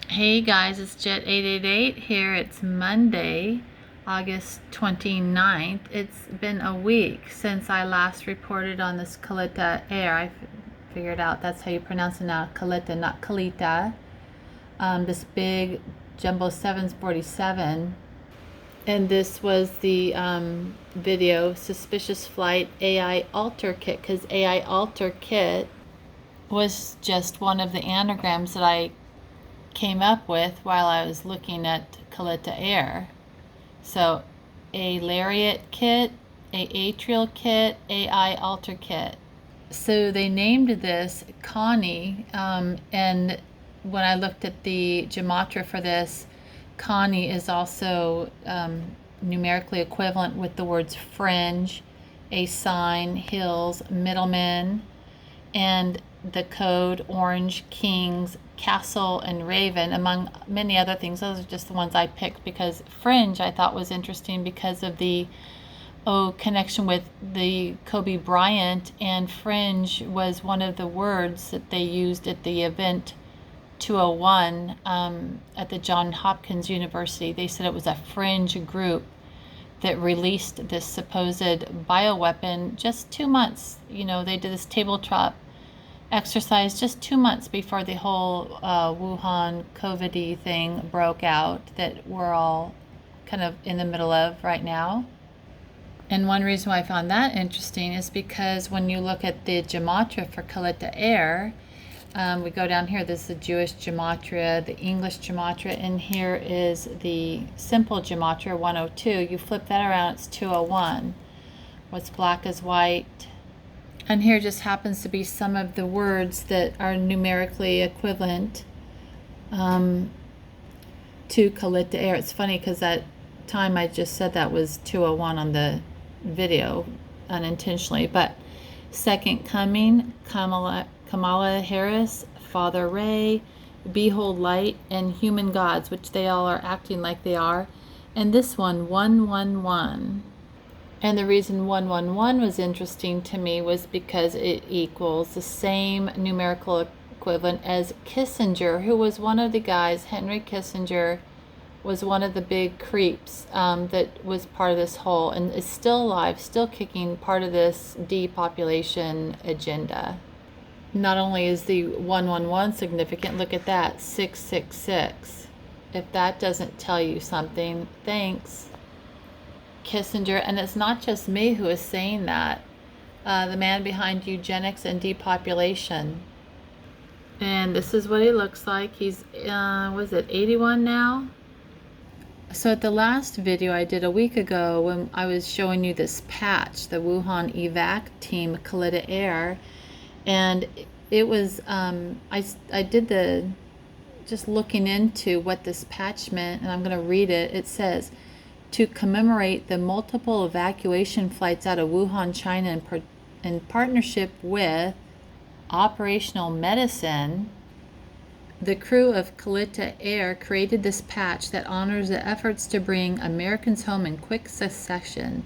Hey guys, it's Jet888 here. It's Monday, August 29th. It's been a week since I last reported on this Kalitta Air. I figured out that's how you pronounce it now, Kalitta, not Kalitta. This big Jumbo 747. And this was the video, Suspicious Flight AI Alter Kit, because AI Alter Kit was just one of the anagrams that I came up with while I was looking at Kalitta Air. So a lariat kit, a atrial kit, AI alter kit. So they named this Connie, and when I looked at the gematria for this, Connie is also numerically equivalent with the words fringe, a sign, hills, middlemen, and the code orange, kings, castle, and raven, among many other things. Those are just the ones I picked because fringe I thought was interesting because of the connection with the Kobe Bryant, and fringe was one of the words that they used at the event 201 at the Johns Hopkins University. They said it was a fringe group that released this supposed bioweapon just 2 months. They did this tabletop exercise just 2 months before the whole Wuhan COVID thing broke out that we're all kind of in the middle of right now. And one reason why I found that interesting is because when you look at the gematria for Kalitta Air, we go down here, this is the Jewish gematria, the English gematria, and here is the simple gematria, 102. You flip that around, it's 201. What's black is white. And here just happens to be some of the words that are numerically equivalent to Kalitta Air. It's funny because that time I just said that was 201 on the video unintentionally. But Second Coming, Kamala Harris, Father Ray, Behold Light, and Human Gods, which they all are acting like they are. And this one, 111. And the reason 111 was interesting to me was because it equals the same numerical equivalent as Kissinger, who was one of the guys. Henry Kissinger was one of the big creeps that was part of this whole, and is still alive, still kicking, part of this depopulation agenda. Not only is the 111 significant, look at that, 666. If that doesn't tell you something, thanks, Kissinger. And it's not just me who is saying that. The man behind eugenics and depopulation. And this is what he looks like. He's, was it 81 now? So at the last video I did a week ago when I was showing you this patch, the Wuhan evac team, Kalitta Air, and it was, I did the, just looking into what this patch meant, and I'm going to read it. It says, to commemorate the multiple evacuation flights out of Wuhan, China, in partnership with Operational Medicine, the crew of Kalitta Air created this patch that honors the efforts to bring Americans home in quick succession.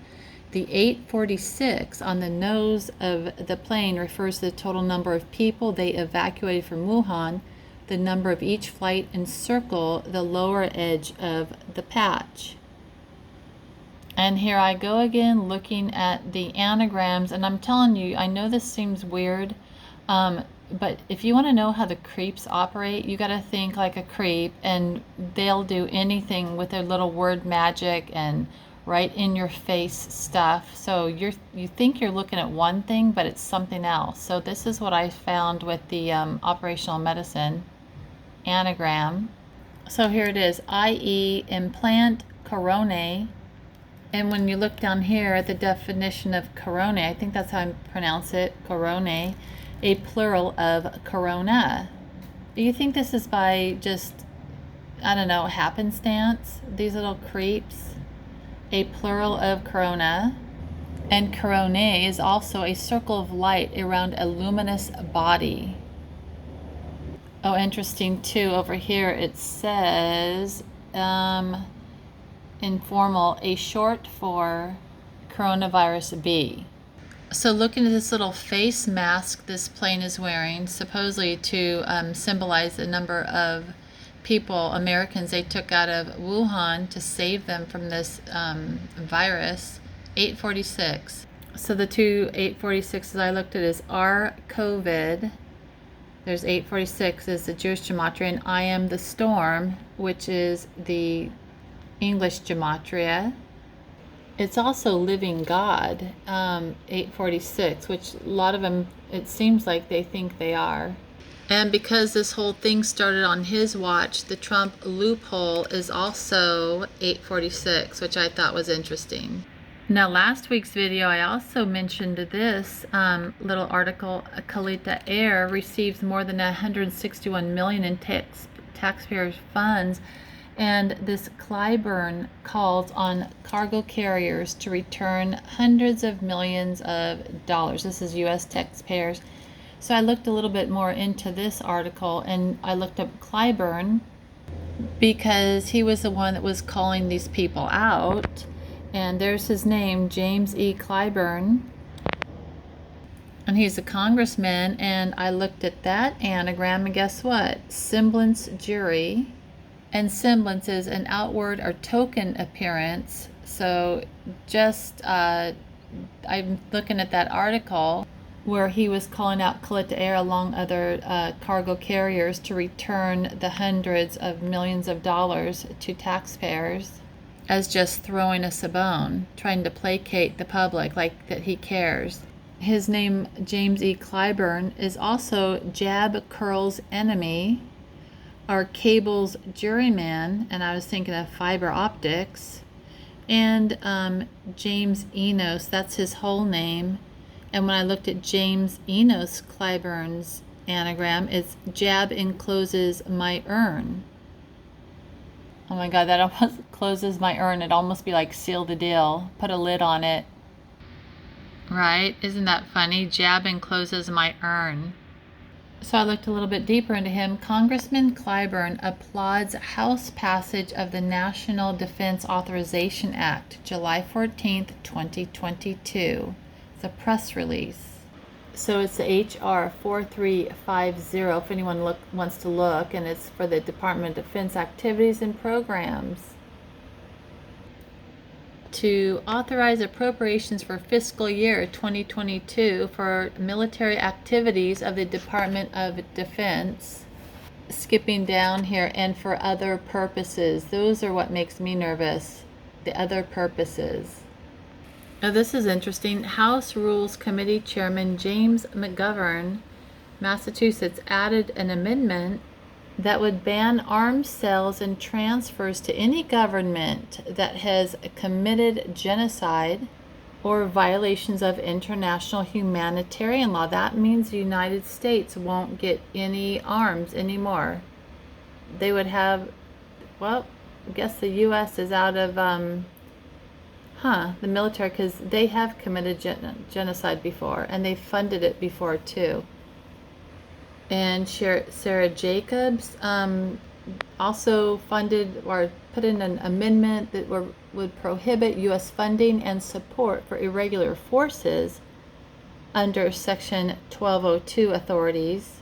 The 846 on the nose of the plane refers to the total number of people they evacuated from Wuhan. The number of each flight encircle the lower edge of the patch. And here I go again looking at the anagrams, and I'm telling you, I know this seems weird, but if you want to know how the creeps operate, you got to think like a creep, and they'll do anything with their little word magic and right in your face stuff. So you think you're looking at one thing, but it's something else. So this is what I found with the Operational Medicine anagram. So here it is, i.e. Implant Coronae. And when you look down here at the definition of Coronae, I think that's how I pronounce it, Coronae, a plural of corona. Do you think this is by just, I don't know, happenstance? These little creeps. A plural of corona. And coronae is also a circle of light around a luminous body. Oh, interesting too, over here it says, informal, a short for coronavirus B. So looking at this little face mask this plane is wearing, supposedly to symbolize the number of people, Americans, they took out of Wuhan to save them from this virus. 846. So the two 846s I looked at is R COVID. There's 846 is the Jewish gematria, and I am the storm, which is the English gematria. It's also living God, 846, which a lot of them, it seems like they think they are. And because this whole thing started on his watch, the Trump loophole is also 846, which I thought was interesting. Now, last week's video, I also mentioned this little article, Kalitta Air receives more than 161 million in taxpayers' funds, and this Clyburn calls on cargo carriers to return hundreds of millions of dollars. This is U.S. taxpayers. So I looked a little bit more into this article, and I looked up Clyburn because he was the one that was calling these people out. And there's his name, James E. Clyburn. And he's a congressman, and I looked at that anagram, and guess what? Semblance jury. And semblance is an outward or token appearance. So just, I'm looking at that article where he was calling out Kalitta Air along other cargo carriers to return the hundreds of millions of dollars to taxpayers as just throwing us a bone, trying to placate the public like that he cares. His name, James E. Clyburn, is also Jab Curl's enemy, or Cable's juryman, and I was thinking of fiber optics, and James Enos, that's his whole name. And when I looked at James Enos Clyburn's anagram, it's Jab encloses my urn. Oh my God, that almost closes my urn. It'd almost be like seal the deal, put a lid on it. Right? Isn't that funny? Jab encloses my urn. So I looked a little bit deeper into him. Congressman Clyburn applauds House passage of the National Defense Authorization Act, July 14th, 2022. It's a press release. So it's the HR 4350 if anyone wants to look, and it's for the Department of Defense activities and programs. To authorize appropriations for fiscal year 2022 for military activities of the Department of Defense. Skipping down here, and for other purposes. Those are what makes me nervous, the other purposes. Now this is interesting. House Rules Committee Chairman James McGovern, Massachusetts, added an amendment that would ban arms sales and transfers to any government that has committed genocide or violations of international humanitarian law. That means the United States won't get any arms anymore. They would have, well, I guess the U.S. is out of the military, because they have committed genocide before, and they funded it before too. And Sarah Jacobs also funded or put in an amendment that would prohibit U.S. funding and support for irregular forces under Section 1202 authorities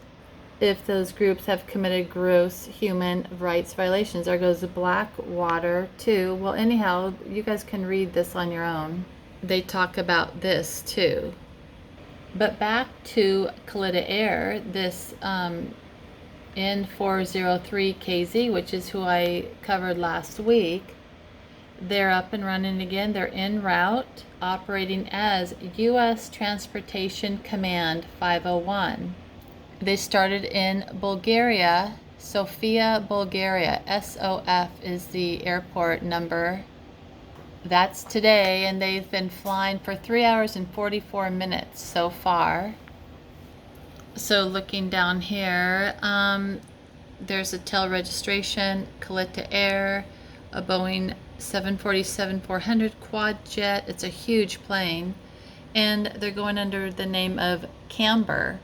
if those groups have committed gross human rights violations. There goes the Blackwater too. Well, anyhow, you guys can read this on your own. They talk about this too. But back to Kalitta Air, this N403KZ, which is who I covered last week. They're up and running again. They're en route, operating as U.S. Transportation Command 501. They started in Bulgaria, Sofia, Bulgaria. SOF is the airport number. That's today, and they've been flying for 3 hours and 44 minutes so far. So looking down here, there's a tail registration, Kalitta Air, a Boeing 747-400 quad jet. It's a huge plane, and they're going under the name of Camber.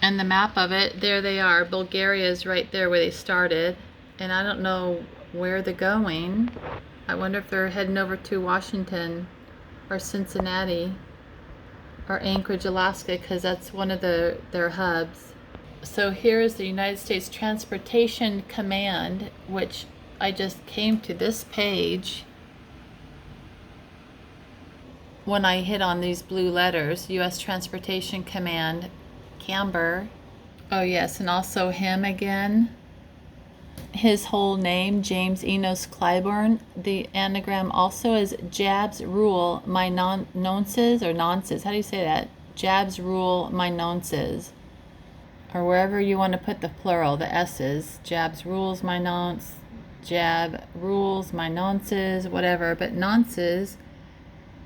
And the map of it, there they are. Bulgaria is right there where they started, and I don't know where they're going. I wonder if they're heading over to Washington or Cincinnati or Anchorage, Alaska, because that's one of their hubs. So here is the United States Transportation Command, which I just came to this page when I hit on these blue letters, U.S. Transportation Command, Camber. Oh yes, and also him again. His whole name, James Enos Clyburn. The anagram also is Jabs Rule My Nonces, or Nonces. How do you say that? Jabs Rule My Nonces. Or wherever you want to put the plural, the S's. Jabs rules my nonce, Jab rules my nonces, whatever. But nonces,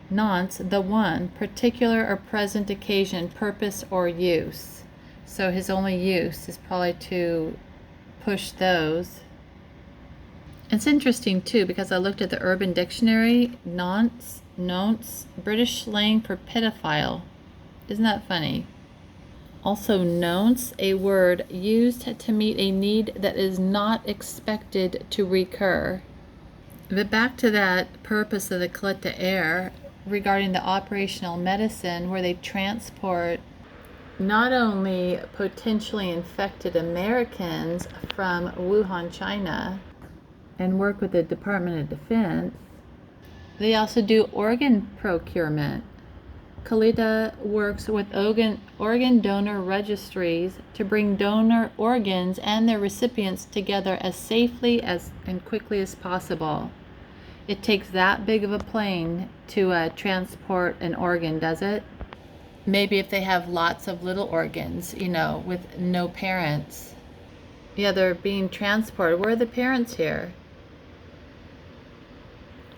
nonce, the one, particular or present occasion, purpose or use. So his only use is probably to push those. It's interesting too, because I looked at the Urban Dictionary, nonce, British slang for pedophile. Isn't that funny? Also, nonce, a word used to meet a need that is not expected to recur. But back to that purpose of the Kalitta Air regarding the operational medicine, where they transport not only potentially infected Americans from Wuhan, China, and work with the Department of Defense, they also do organ procurement. KaIitta works with organ donor registries to bring donor organs and their recipients together as safely and quickly as possible. It takes that big of a plane to transport an organ, does it? Maybe if they have lots of little organs, you know, with no parents. Yeah, they're being transported. Where are the parents here?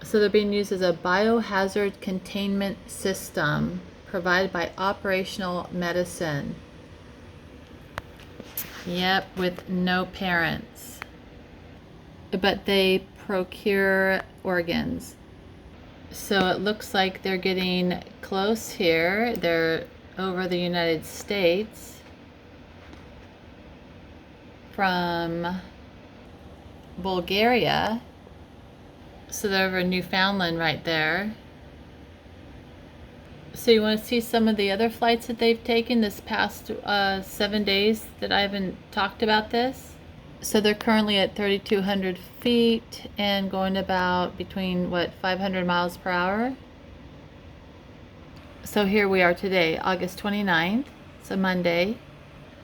So they're being used as a biohazard containment system provided by operational medicine. Yep, with no parents. But they procure organs. So it looks like they're getting close here. They're over the United States from Bulgaria. So they're over Newfoundland right there. So you want to see some of the other flights that they've taken this past 7 days that I haven't talked about this? So they're currently at 3,200 feet and going about between, 500 miles per hour? So here we are today, August 29th. It's a Monday.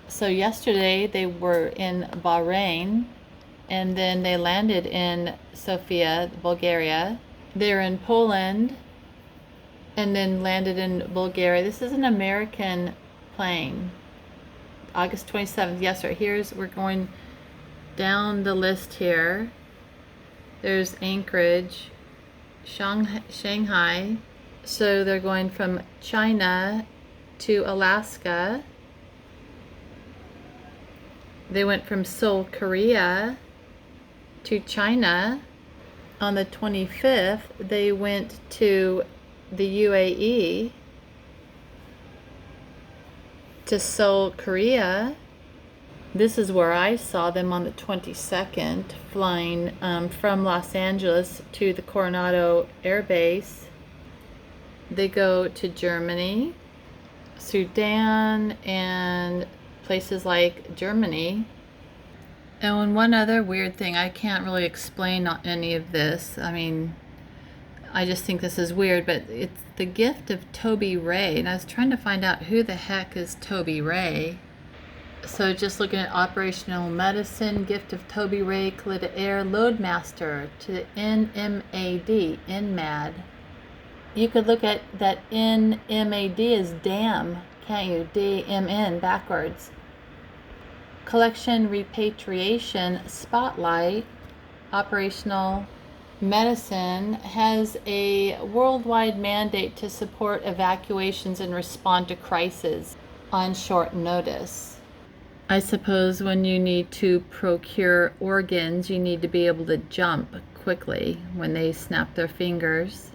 So yesterday they were in Bahrain, and then they landed in Sofia, Bulgaria. They're in Poland, and then landed in Bulgaria. This is an American plane. August 27th. Yes, right. We're going down the list here. There's Anchorage, Shanghai. So they're going from China to Alaska. They went from Seoul, Korea to China. On the 25th, they went to the UAE, to Seoul, Korea. This is where I saw them on the 22nd, flying from Los Angeles to the Coronado Air Base. They go to Germany, Sudan, and places like Germany. And one other weird thing, I can't really explain any of this. I mean, I just think this is weird, but it's the gift of Toby Ray. And I was trying to find out who the heck is Toby Ray. So just looking at operational medicine, gift of Toby Ray, KaIitta Air, Loadmaster to the NMAD, NMAD. You could look at that NMAD as damn, can't you? DMN backwards. Collection Repatriation Spotlight, operational medicine, has a worldwide mandate to support evacuations and respond to crises on short notice. I suppose when you need to procure organs, you need to be able to jump quickly when they snap their fingers.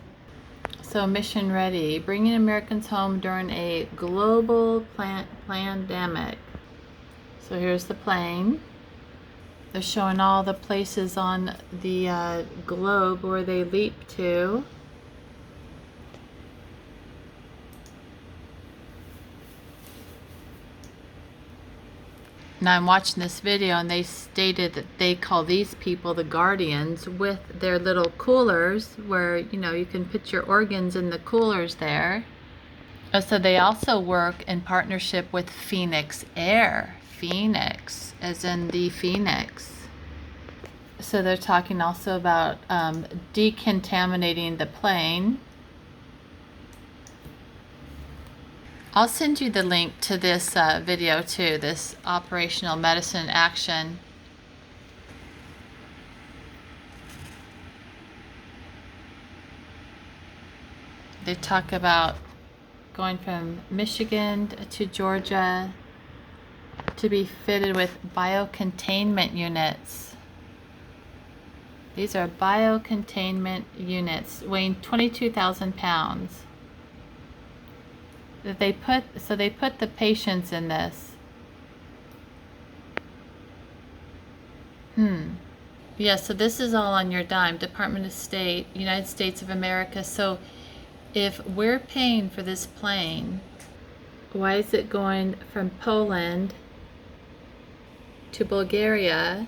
So mission ready, bringing Americans home during a global pandemic. So here's the plane. They're showing all the places on the globe where they leap to. Now I'm watching this video and they stated that they call these people the guardians with their little coolers where, you know, you can put your organs in the coolers there. So they also work in partnership with Phoenix Air. Phoenix, as in the Phoenix. So they're talking also about decontaminating the plane. I'll send you the link to this video too, this operational medicine action. They talk about going from Michigan to Georgia to be fitted with biocontainment units. These are biocontainment units weighing 22,000 pounds. That they put the patients in this. Yeah, so this is all on your dime. Department of State, United States of America. So if we're paying for this plane, why is it going from Poland to Bulgaria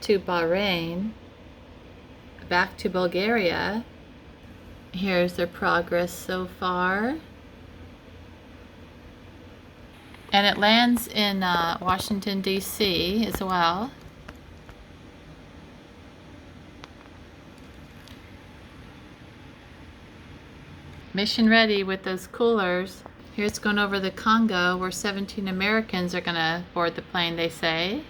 to Bahrain, back to Bulgaria? Here's their progress so far. And it lands in Washington, D.C. as well. Mission ready with those coolers. Here's going over the Congo where 17 Americans are going to board the plane, they say.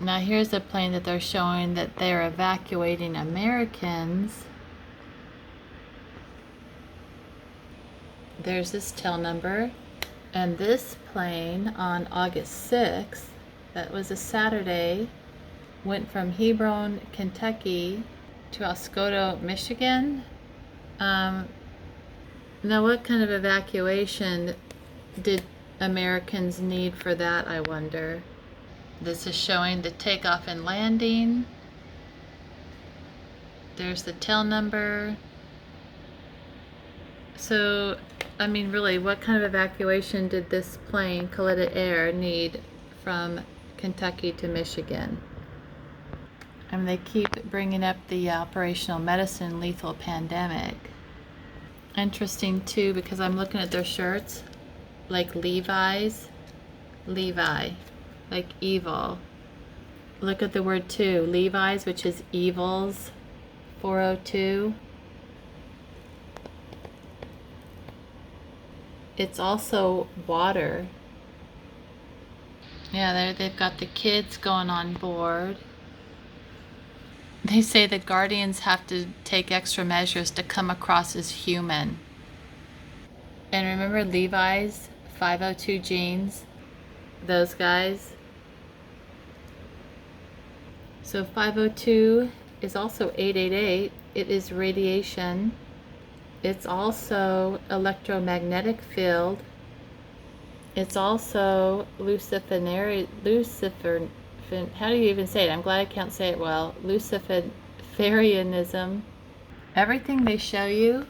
Now here's a plane that they're showing that they're evacuating Americans. There's this tail number. And this plane on August 6th, that was a Saturday, went from Hebron, Kentucky to Oscoda, Michigan. Now what kind of evacuation did Americans need for that, I wonder? This is showing the takeoff and landing. There's the tail number. So, I mean, really, what kind of evacuation did this plane, Kalitta Air, need from Kentucky to Michigan? I mean, they keep bringing up the operational medicine lethal pandemic. Interesting, too, because I'm looking at their shirts, like Levi's, Levi, like evil. Look at the word, too, Levi's, which is evils, 402. It's also water. Yeah, they've got the kids going on board. They say the guardians have to take extra measures to come across as human. And remember Levi's 502 jeans? Those guys? So 502 is also 888. It is radiation. It's also electromagnetic field. It's also Luciferianism. How do you even say it? I'm glad I can't say it well. Luciferianism. Everything they show you,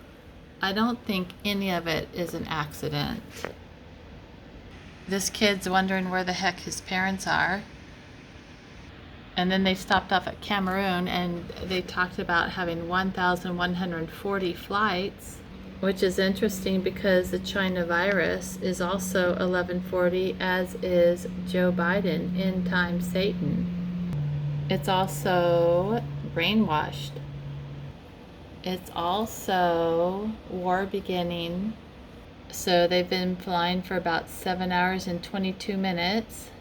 I don't think any of it is an accident. This kid's wondering where the heck his parents are. And then they stopped off at Cameroon and they talked about having 1,140 flights, which is interesting because the China virus is also 1140, as is Joe Biden, end time Satan. It's also brainwashed. It's also war beginning. So they've been flying for about 7 hours and 22 minutes.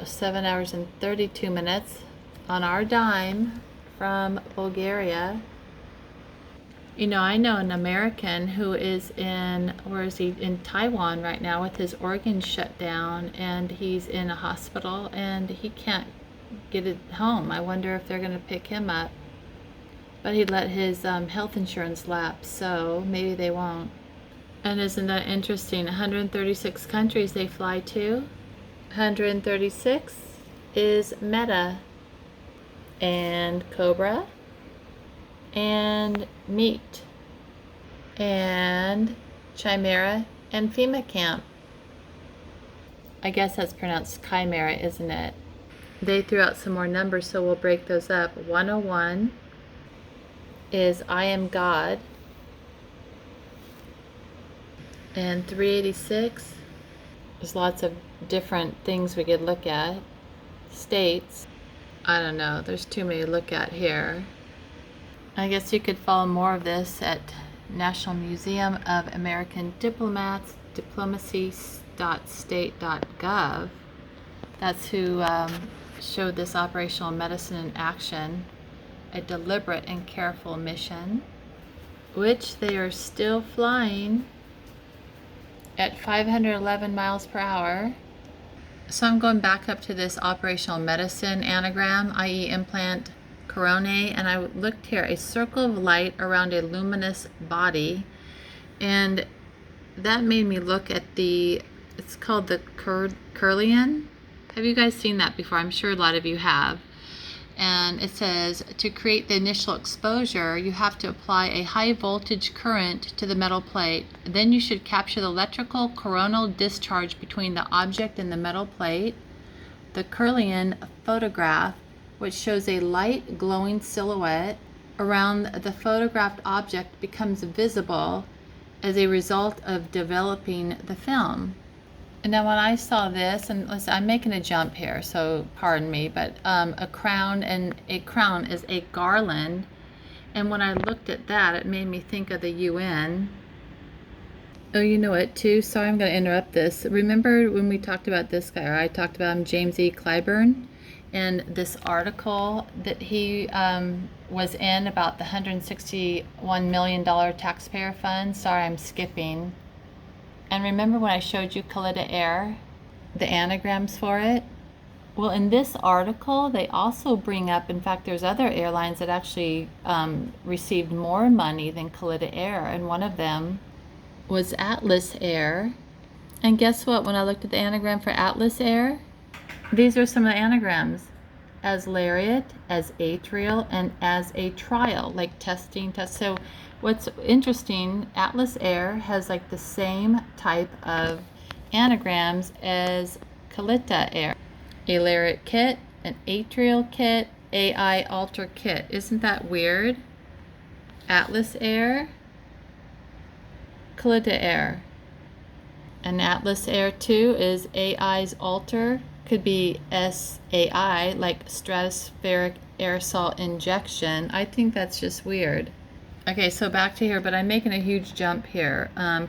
7 hours and 32 minutes on our dime from Bulgaria. You know, I know an American who is in, where is he, in Taiwan right now with his organs shut down, and he's in a hospital and he can't get it home. I wonder if they're going to pick him up. But he let his health insurance lapse, so maybe they won't. And isn't that interesting? 136 countries they fly to. 136 is Meta and Cobra and Meat and Chimera and FEMA Camp. I guess that's pronounced chimera, isn't it? They threw out some more numbers, so we'll break those up. 101 is I am God. And 386, there's lots of different things we could look at. States, I don't know, there's too many to look at here. I guess you could follow more of this at National Museum of American Diplomats, diplomacy.state.gov. That's who showed this operational medicine in action, a deliberate and careful mission, which they are still flying at 511 miles per hour. So I'm going back up to this operational medicine anagram, i.e. Implant Coronae, and I looked here, a circle of light around a luminous body, and that made me look at it's called the Kirlian. Have you guys seen that before? I'm sure a lot of you have. And it says, to create the initial exposure, you have to apply a high voltage current to the metal plate. Then you should capture the electrical coronal discharge between the object and the metal plate. The Kirlian photograph, which shows a light glowing silhouette around the photographed object, becomes visible as a result of developing the film. And now when I saw this, and listen, I'm making a jump here, so pardon me, but a crown is a garland. And when I looked at that, it made me think of the UN. Oh, you know it too? Sorry, I'm going to interrupt this. Remember when we talked about this guy, or I talked about him, James E. Clyburn, and this article that he was in about the $161 million taxpayer fund? Sorry, I'm skipping. And remember when I showed you KaIitta Air, the anagrams for it? Well, in this article, they also bring up, in fact, there's other airlines that actually received more money than KaIitta Air, and one of them was Atlas Air. And guess what? When I looked at the anagram for Atlas Air, these are some of the anagrams: as lariat, as atrial, and as a trial, like testing. So what's interesting, Atlas Air has like the same type of anagrams as Kalitta Air. A lariat kit, an atrial kit, AI alter kit. Isn't that weird? Atlas Air, Kalitta Air. And Atlas Air 2 is AI's alter, could be SAI, like stratospheric aerosol injection. I think that's just weird. Okay, so back to here, but I'm making a huge jump here.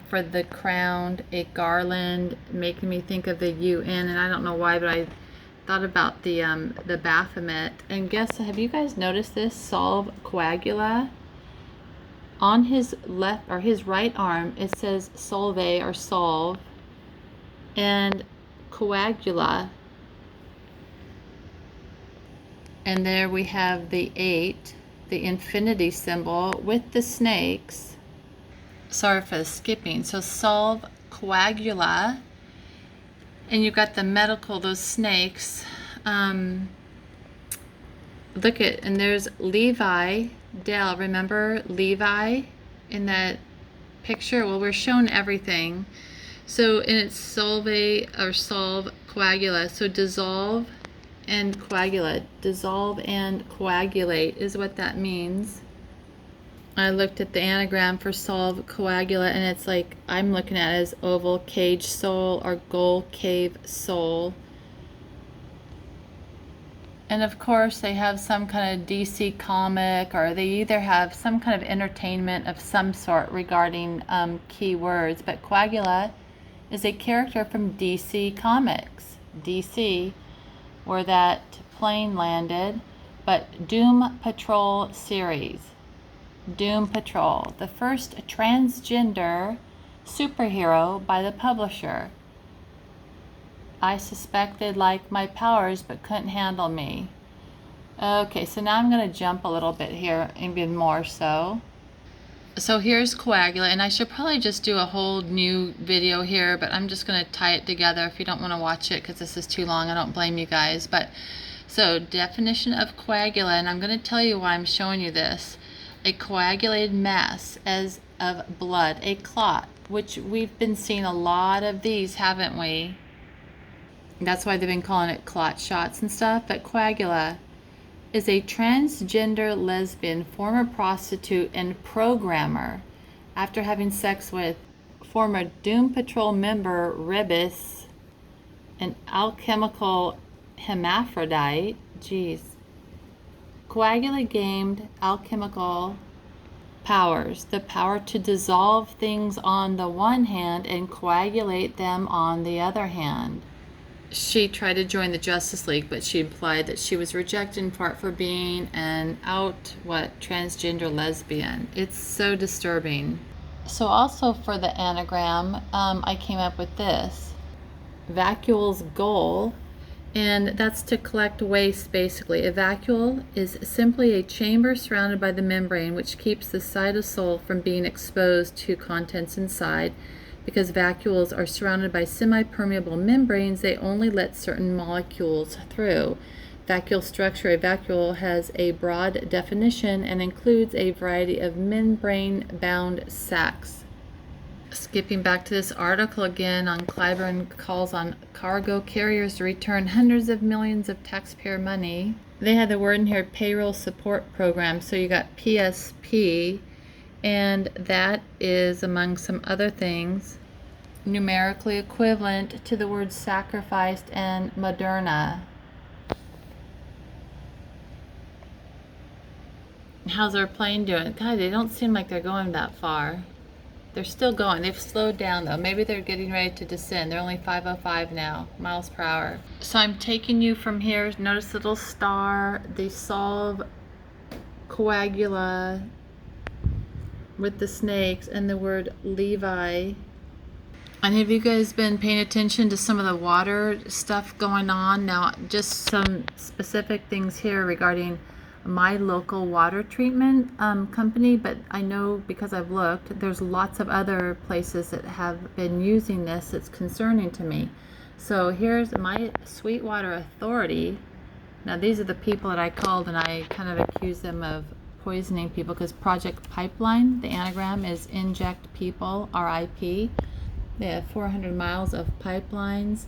For the crown, a garland, making me think of the UN, and I don't know why, but I thought about the Baphomet. And guess, have you guys noticed this? Solve coagula. On his left, or his right arm, it says solve or solve, and coagula. And there we have the 8, the infinity symbol with the snakes. Sorry for the skipping. So solve coagula, and you've got the medical, those snakes. Look at, and there's Levi Dell. Remember Levi in that picture? Well, we're shown everything. So, and it's solve or solve coagula. So dissolve and coagulate. Dissolve and coagulate is what that means. I looked at the anagram for solve coagula, and it's like, I'm looking at it as oval cage soul or goal cave soul. And of course they have some kind of DC comic, or they either have some kind of entertainment of some sort regarding keywords. But coagula is a character from DC Comics. DC, where that plane landed, but Doom Patrol series. Doom Patrol, the first transgender superhero by the publisher. I suspect they'd like my powers but couldn't handle me. Okay, so now I'm going to jump a little bit here, even more so. So here's coagula, and I should probably just do a whole new video here, but I'm just going to tie it together. If you don't want to watch it because this is too long, I don't blame you guys. But so definition of coagula, and I'm going to tell you why I'm showing you this. A coagulated mass as of blood, a clot, which we've been seeing a lot of these, haven't we? That's why they've been calling it clot shots and stuff. But coagula is a transgender lesbian, former prostitute, and programmer. After having sex with former Doom Patrol member Rebus, an alchemical hermaphrodite, coagula gained alchemical powers, the power to dissolve things on the one hand and coagulate them on the other hand. She tried to join the Justice League, but she implied that she was rejected in part for being an transgender lesbian. It's so disturbing. So also for the anagram, I came up with this. Vacuole's goal, and that's to collect waste basically. A vacuole is simply a chamber surrounded by the membrane which keeps the cytosol from being exposed to contents inside. Because vacuoles are surrounded by semi-permeable membranes, they only let certain molecules through. Vacuole structure. A vacuole has a broad definition and includes a variety of membrane-bound sacs. Skipping back to this article again on Clyburn calls on cargo carriers to return hundreds of millions of taxpayer money. They had the word in here, payroll support program. So you got PSP, and that is, among some other things, numerically equivalent to the word sacrificed and Moderna. How's our plane doing? God, they don't seem like they're going that far. They're still going. They've slowed down though. Maybe they're getting ready to descend. They're only 505 now, miles per hour. So I'm taking you from here. Notice the little star. They solve coagula with the snakes and the word Levi. And have you guys been paying attention to some of the water stuff going on? Now, just some specific things here regarding my local water treatment company, but I know because I've looked, there's lots of other places that have been using this. It's concerning to me. So here's my Sweetwater Authority. Now, these are the people that I called and I kind of accused them of poisoning people because Project Pipeline, the anagram is Inject People, RIP. They have 400 miles of pipelines,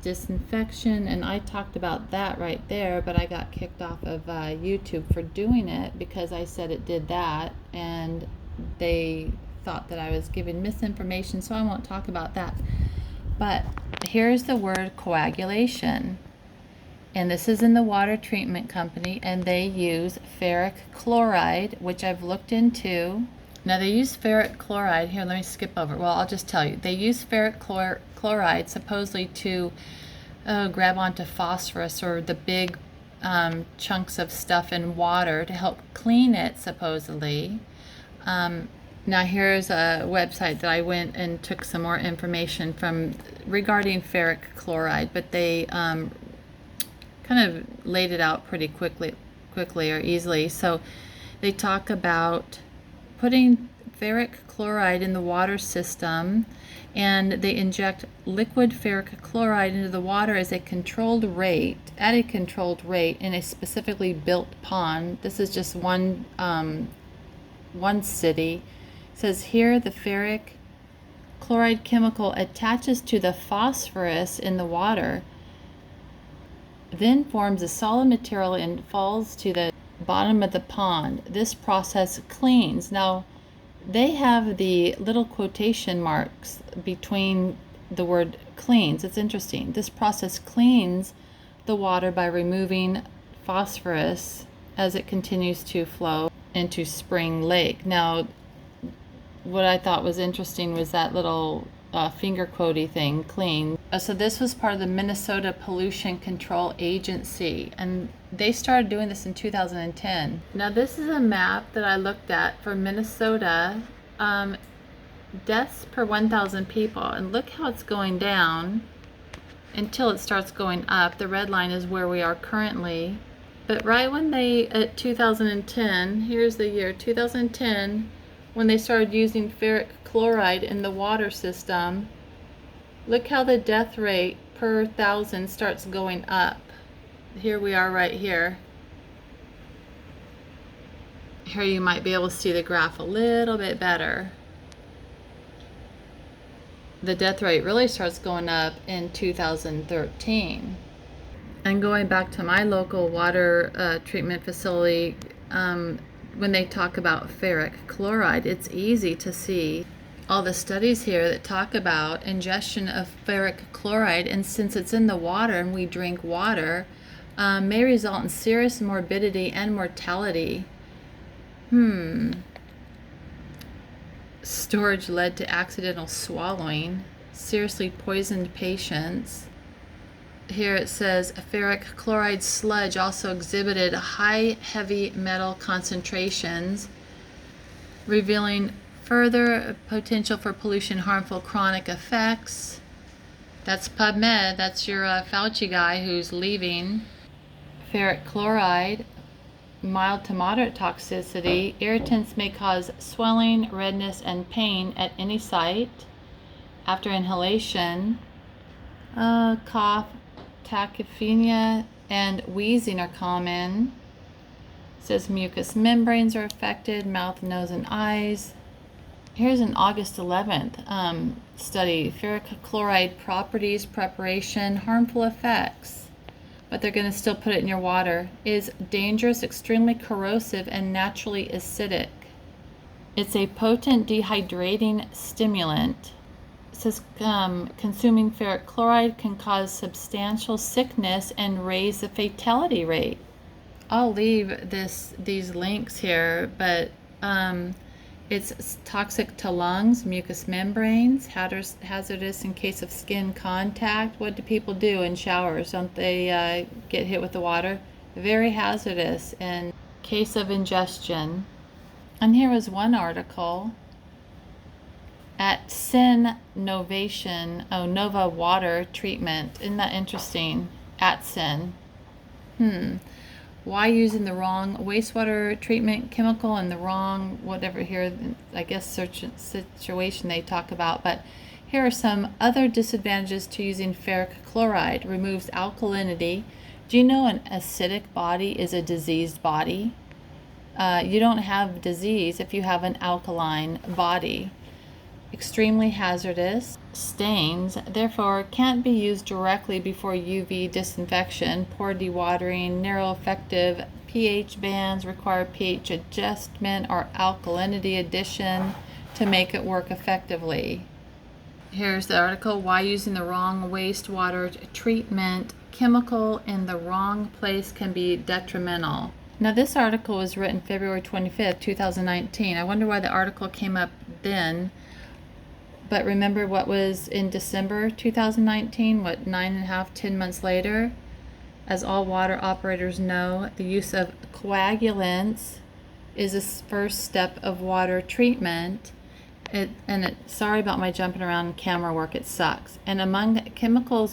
disinfection, and I talked about that right there, but I got kicked off of YouTube for doing it because I said it did that, and they thought that I was giving misinformation, so I won't talk about that. But here's the word coagulation, and this is in the water treatment company, and they use ferric chloride, which I've looked into. Now they use ferric chloride. Here, let me skip over. Well, I'll just tell you. They use ferric chloride supposedly to grab onto phosphorus or the big chunks of stuff in water to help clean it, supposedly. Now here's a website that I went and took some more information from regarding ferric chloride, but they kind of laid it out pretty quickly or easily. So they talk about putting ferric chloride in the water system, and they inject liquid ferric chloride into the water at a controlled rate in a specifically built pond. This is just one city. It says here the ferric chloride chemical attaches to the phosphorus in the water, then forms a solid material and falls to the bottom of the pond. This process cleans. Now they have the little quotation marks between the word cleans. It's interesting. This process cleans the water by removing phosphorus as it continues to flow into Spring Lake. Now what I thought was interesting was that little finger quotey thing, clean. So this was part of the Minnesota Pollution Control Agency, and they started doing this in 2010. Now this is a map that I looked at for Minnesota, deaths per 1,000 people, and look how it's going down until it starts going up. The red line is where we are currently, but right when they, at 2010, here's the year 2010, when they started using ferric chloride in the water system, look how the death rate per 1,000 starts going up. Here we are right here. Here you might be able to see the graph a little bit better. the death rate really starts going up in 2013. And going back to my local water treatment facility, when they talk about ferric chloride, it's easy to see all the studies here that talk about ingestion of ferric chloride, and since it's in the water and we drink water, may result in serious morbidity and mortality. Storage led to accidental swallowing, seriously poisoned patients. Here it says ferric chloride sludge also exhibited high heavy metal concentrations, revealing further potential for pollution harmful chronic effects. That's PubMed. That's your Fauci guy who's leaving. Ferric chloride, mild to moderate toxicity. Irritants may cause swelling, redness, and pain at any site. After inhalation, cough, tachypnea, and wheezing are common. It says mucous membranes are affected, mouth, nose, and eyes. Here's an August 11th study, ferric chloride properties, preparation, harmful effects, but they're going to still put it in your water, is dangerous, extremely corrosive, and naturally acidic. It's a potent dehydrating stimulant. It says consuming ferric chloride can cause substantial sickness and raise the fatality rate. I'll leave these links here, but it's toxic to lungs, mucous membranes, hazardous in case of skin contact. What do people do in showers? Don't they get hit with the water? Very hazardous in case of ingestion. And here was one article at Sin Novation, Nova Water Treatment. Isn't that interesting? At Sin. Why using the wrong wastewater treatment chemical and the wrong whatever here, I guess, situation they talk about. But here are some other disadvantages to using ferric chloride. Removes alkalinity. Do you know an acidic body is a diseased body? You don't have disease if you have an alkaline body. Extremely hazardous. Stains, therefore can't be used directly before UV disinfection. Poor dewatering, narrow effective pH bands, require pH adjustment or alkalinity addition to make it work effectively. Here's the article, why using the wrong wastewater treatment chemical in the wrong place can be detrimental. Now this article was written February 25th, 2019. I wonder why the article came up then. But remember what was in December 2019, 10 months later? As all water operators know, the use of coagulants is a first step of water treatment. Sorry about my jumping around camera work, it sucks. And among the chemicals